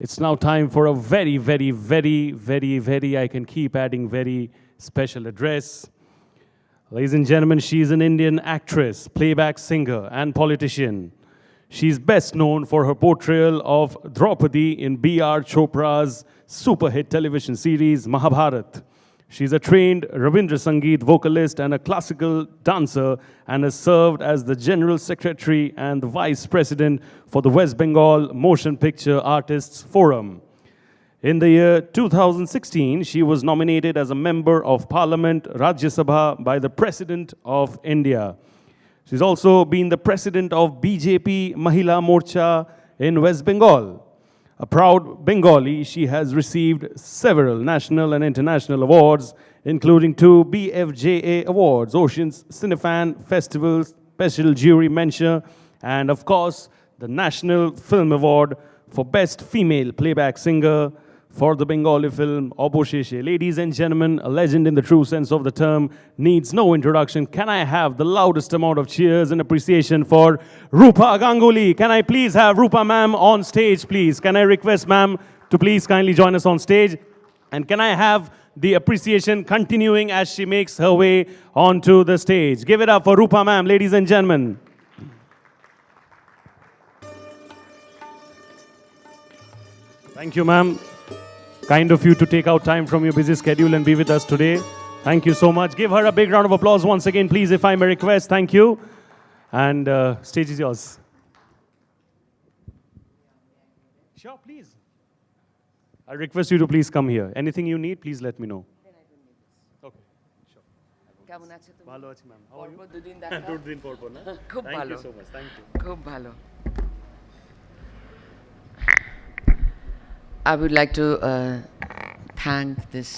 It's now time for a very, I can keep adding very special address. Ladies and gentlemen, she is an Indian actress, playback singer, and politician. She is best known for her portrayal of Draupadi in B.R. Chopra's super hit television series Mahabharat. She is a trained Rabindra Sangeet vocalist and a classical dancer, and has served as the General Secretary and the Vice President for the West Bengal Motion Picture Artists Forum. In the year 2016, she was nominated as a Member of Parliament Rajya Sabha by the President of India. She's also been the President of BJP Mahila Morcha in West Bengal. A proud Bengali, she has received several national and international awards, including 2 BFJA awards, Oceans Cinefan Festival Special Jury Mention, and of course, the National Film Award for Best Female Playback Singer for the Bengali film Obosheshe. Ladies and gentlemen, a legend in the true sense of the term needs no introduction. Can I have the loudest amount of cheers and appreciation for Roopa Ganguly? Can I please have Roopa ma'am on stage, please? Can I request ma'am to please kindly join us on stage? And can I have the appreciation continuing as she makes her way onto the stage? Give it up for Roopa ma'am, ladies and gentlemen. Thank you, ma'am. Kind of you to take out time from your busy schedule and be with us today. Thank you so much. Give her a big round of applause once again, please, if I may request. Thank you. And stage is yours. Sure, please. I request you to please come here. Anything you need, please let me know. Okay, sure. কেমন আছো তুমি? ভালো আছি ma'am. পরপর দুদিন দেখা। দুদিন পর পর না? খুব Thank ভালো। you so much. Thank you. খুব ভালো। I would like to thank this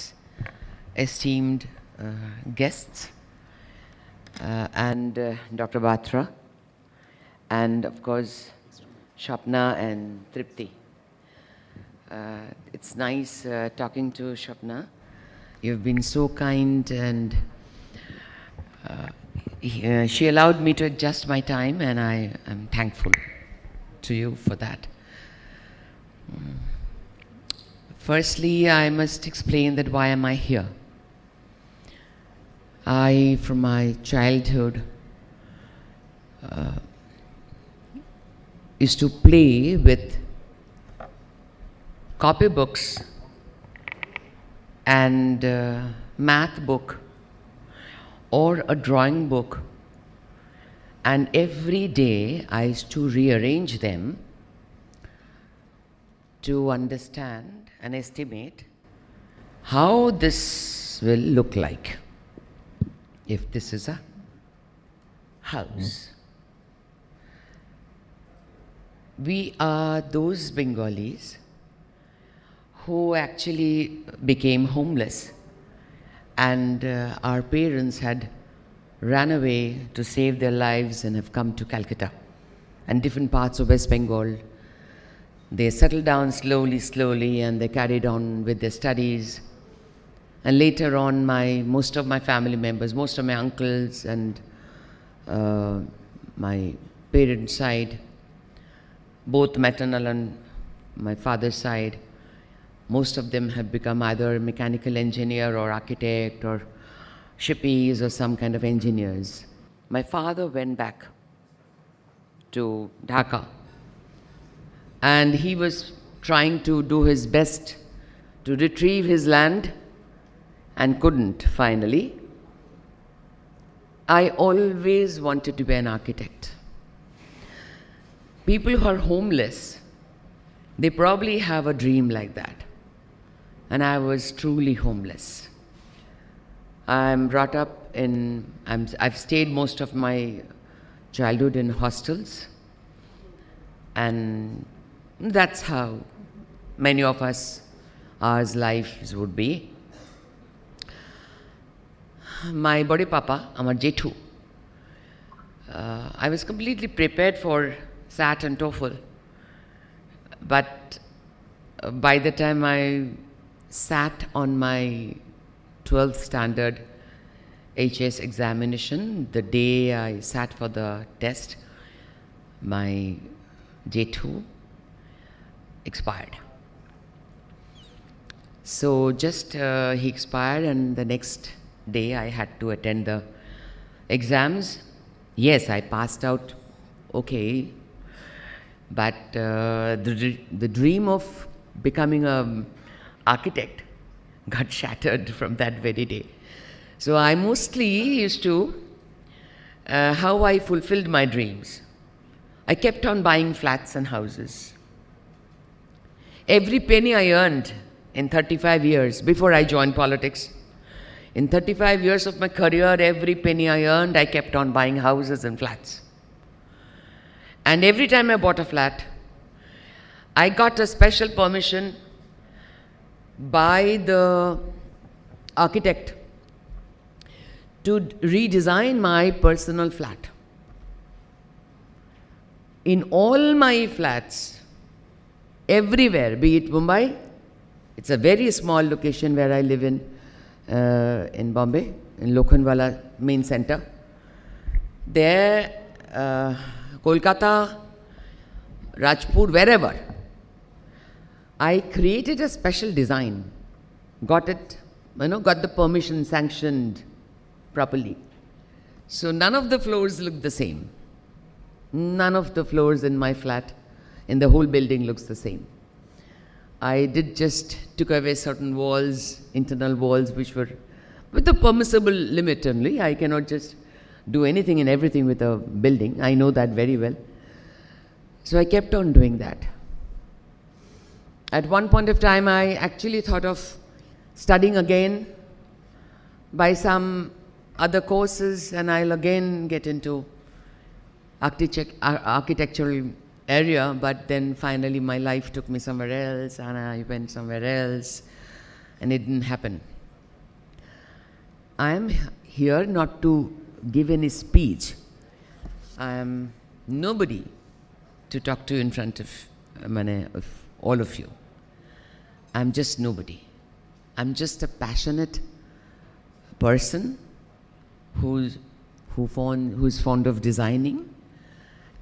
esteemed guests and Dr. Batra, and of course Shapna and Tripti. It's nice talking to Shapna. You've been so kind, and she allowed me to adjust my time, and I am thankful to you for that. Firstly, I must explain that why am I here. I, from my childhood, used to play with copybooks and math book or a drawing book, and every day I used to rearrange them to understand and estimate how this will look like if this is a house. We are those Bengalis who actually became homeless, and our parents had run away to save their lives and have come to Calcutta and different parts of West Bengal. They settled down slowly, and they carried on with their studies. And later on, most of my family members, most of my uncles and my parents' side, both maternal and my father's side, most of them have become either mechanical engineer or architect or shippies or some kind of engineers. My father went back to Dhaka, and he was trying to do his best to retrieve his land and couldn't finally. I always wanted to be an architect. People who are homeless, they probably have a dream like that. And I was truly homeless. I'm brought up in, I've stayed most of my childhood in hostels, and that's how many of us, our lives would be. My body papa, amar jethu, I was completely prepared for SAT and TOEFL, but by the time I sat on my 12th standard HS examination, the day I sat for the test, my J2 expired. So just he expired, and the next day I had to attend the exams. Yes, I passed out okay, but the dream of becoming an architect got shattered from that very day. So I mostly used to, how I fulfilled my dreams. I kept on buying flats and houses. Every penny I earned in 35 years before I joined politics, in 35 years of my career, every penny I earned, I kept on buying houses and flats. And every time I bought a flat, I got a special permission by the architect to redesign my personal flat. In all my flats, everywhere, be it Mumbai, it's a very small location where I live in Bombay, in Lokhandwala main center. There, Kolkata, Rajpur, wherever, I created a special design, got it, got the permission sanctioned properly. So none of the floors look the same. None of the floors in my flat, in the whole building, looks the same. I took away certain walls, internal walls, which were with a permissible limit only. I cannot just do anything and everything with a building. I know that very well. So I kept on doing that. At one point of time, I actually thought of studying again, by some other courses, and I'll again get into architectural area, but then finally my life took me somewhere else, and I went somewhere else, and it didn't happen. I am here not to give any speech. I am nobody to talk to in front of all of you. I'm just nobody. I'm just a passionate person who's fond of designing,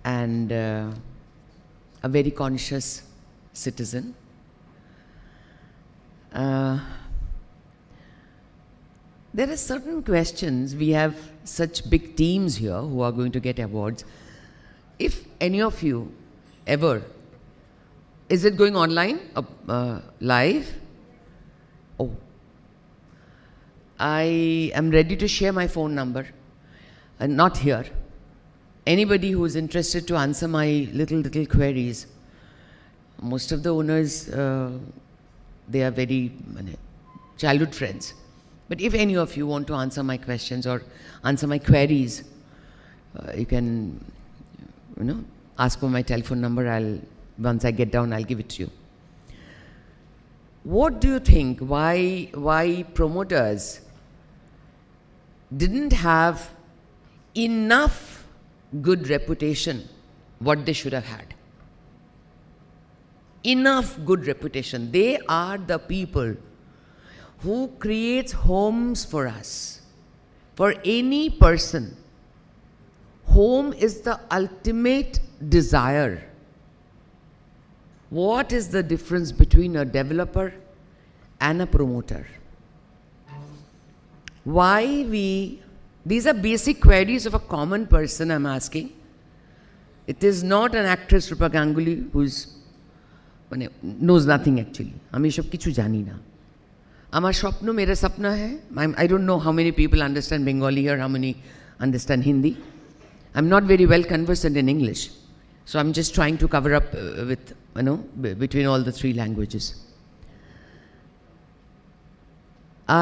and a very conscious citizen. There are certain questions. We have such big teams here who are going to get awards. If any of you ever, is it going online, live? Oh, I am ready to share my phone number, not here. Anybody who is interested to answer my little queries. Most of the owners, they are very childhood friends. But if any of you want to answer my questions or answer my queries, you can, ask for my telephone number. Once I get down, I'll give it to you. What do you think? Why promoters didn't have enough good reputation, what they should have had? Enough good reputation. They are the people who creates homes for us. For any person, home is the ultimate desire. What is the difference between a developer and a promoter? These are basic queries of a common person I'm asking. It is not an actress, Roopa Ganguly, who knows nothing actually. আমি সব কিছু জানি না। আমার স্বপ্ন, মেরা sapna hai. I don't know how many people understand Bengali here, how many understand Hindi. I'm not very well conversant in English. So I'm just trying to cover up with, between all the three languages.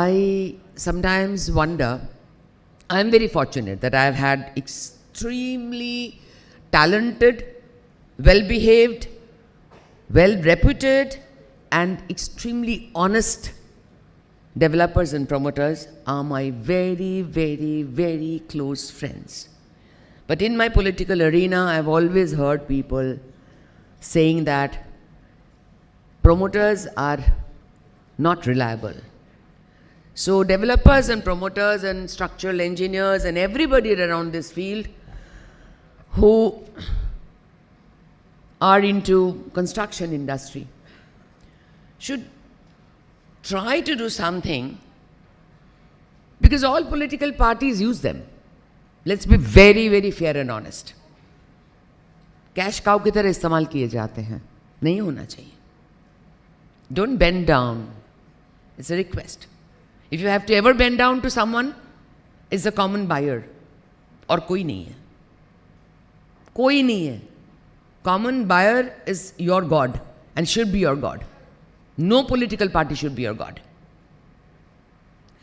I sometimes wonder, I'm very fortunate that I've had extremely talented, well-behaved, well-reputed, and extremely honest developers and promoters are my very, very, very close friends. But in my political arena, I've always heard people saying that promoters are not reliable. So developers and promoters and structural engineers and everybody around this field who are into construction industry should try to do something, because all political parties use them. Let's be very, very fair and honest. Cash cow की तरह इस्तेमाल किए जाते हैं, नहीं होना चाहिए. Don't bend down. It's a request. If you have to ever bend down to someone, it's a common buyer. और कोई नहीं है. कोई नहीं है. Common buyer is your God and should be your God. No political party should be your God.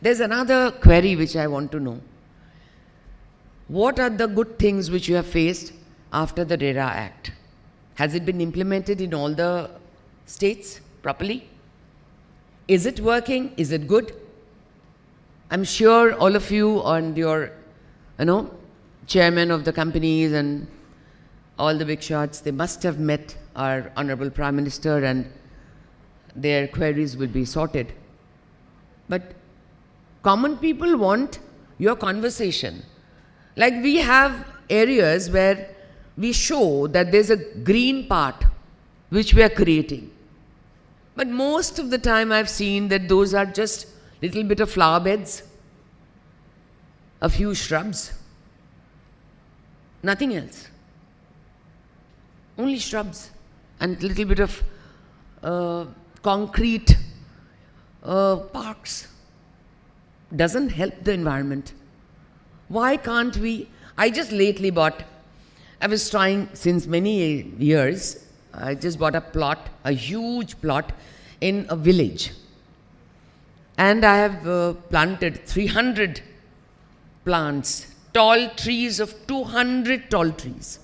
There's another query which I want to know. What are the good things which you have faced after the RERA Act? Has it been implemented in all the states properly? Is it working? Is it good? I'm sure all of you and your, chairman of the companies and all the big shots, they must have met our Honorable Prime Minister and their queries will be sorted. But common people want your conversation. Like we have areas where we show that there's a green part which we are creating. But most of the time I've seen that those are just little bit of flower beds, a few shrubs, nothing else. Only shrubs and little bit of concrete parks. Doesn't help the environment. Why can't we? I just lately bought, I was trying since many years, I just bought a plot, a huge plot in a village. And I have planted 300 plants, tall trees of 200 tall trees.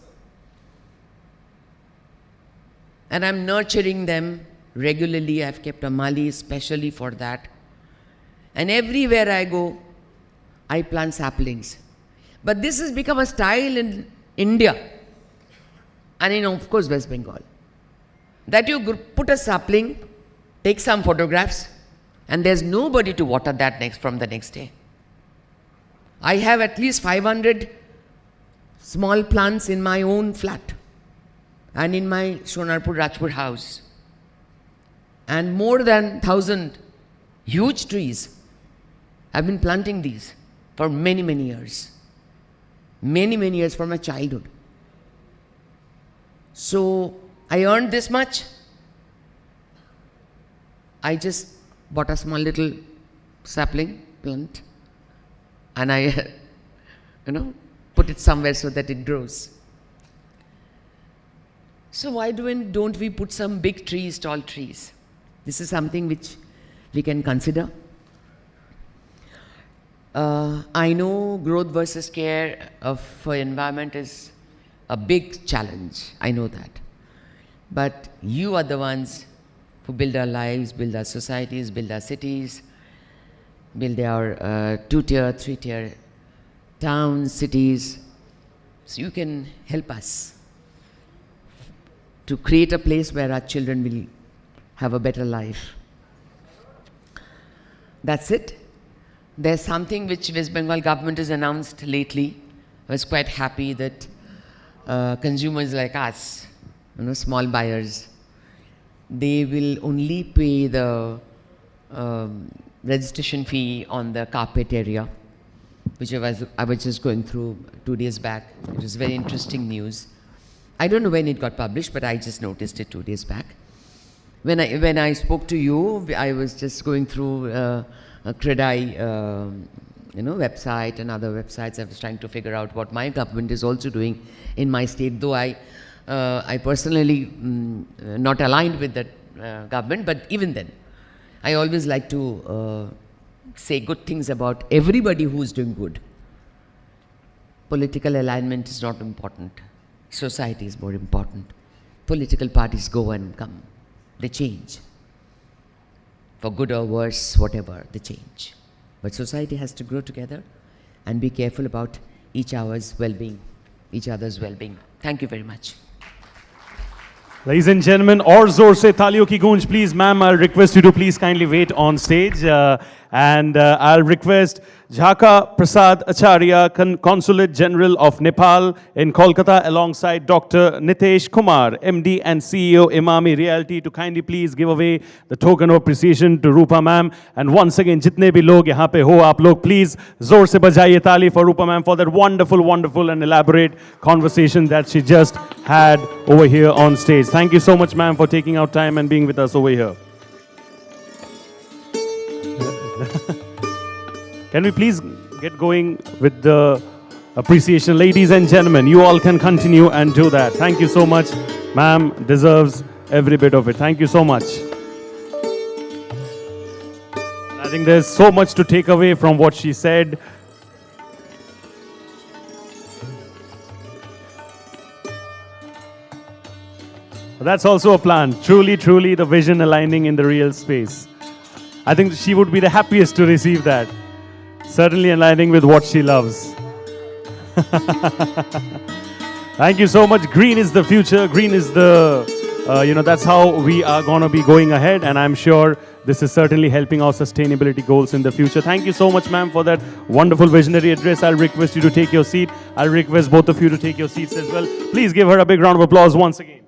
And I'm nurturing them regularly. I've kept a mali specially for that. And everywhere I go, I plant saplings. But this has become a style in India and in, of course, West Bengal. That you put a sapling, take some photographs, and there's nobody to water that from the next day. I have at least 500 small plants in my own flat and in my Sonarpur Rajpur house. And more than 1,000 huge trees. I've been planting these for many, many years. Many, many years from my childhood. So I earned this much. I just bought a small little sapling plant and I, put it somewhere so that it grows. So why don't we put some big trees, tall trees? This is something which we can consider. I know growth versus care for environment is a big challenge. I know that. But you are the ones who build our lives, build our societies, build our cities, build our 2-tier, 3-tier towns, cities. So you can help us to create a place where our children will have a better life. That's it. There's something which West Bengal government has announced lately. I was quite happy that consumers like us, small buyers, they will only pay the registration fee on the carpet area, which I was just going through 2 days back. It was very interesting news. I don't know when it got published, but I just noticed it 2 days back. When I spoke to you, I was just going through a Credai website and other websites. I was trying to figure out what my government is also doing in my state, though I personally not aligned with that government, but even then, I always like to say good things about everybody who is doing good. Political alignment is not important. Society is more important. Political parties go and come. They change. For good or worse, whatever, they change. But society has to grow together and be careful about each other's well-being. Thank you very much. Ladies and gentlemen, और जोर से तालियों की गूंज, please, ma'am, I'll request you to please kindly wait on stage. And I'll request Jhaka Prasad Acharya, Consulate General of Nepal in Kolkata, alongside Dr. Nitesh Kumar, MD and CEO, Imami Realty, to kindly please give away the token of appreciation to Roopa ma'am. And once again, jitne bhi log yahan pe ho, aap log please zor se bajaiye taali for Roopa ma'am for that wonderful, wonderful and elaborate conversation that she just had over here on stage. Thank you so much, ma'am, for taking out time and being with us over here. Can we please get going with the appreciation? Ladies and gentlemen, you all can continue and do that. Thank you so much. Ma'am deserves every bit of it. Thank you so much. I think there's so much to take away from what she said. That's also a plan. Truly, truly the vision aligning in the real space. I think she would be the happiest to receive that. Certainly aligning with what she loves. Thank you so much. Green is the future. Green is the, that's how we are going to be going ahead. And I'm sure this is certainly helping our sustainability goals in the future. Thank you so much, ma'am, for that wonderful visionary address. I'll request you to take your seat. I'll request both of you to take your seats as well. Please give her a big round of applause once again.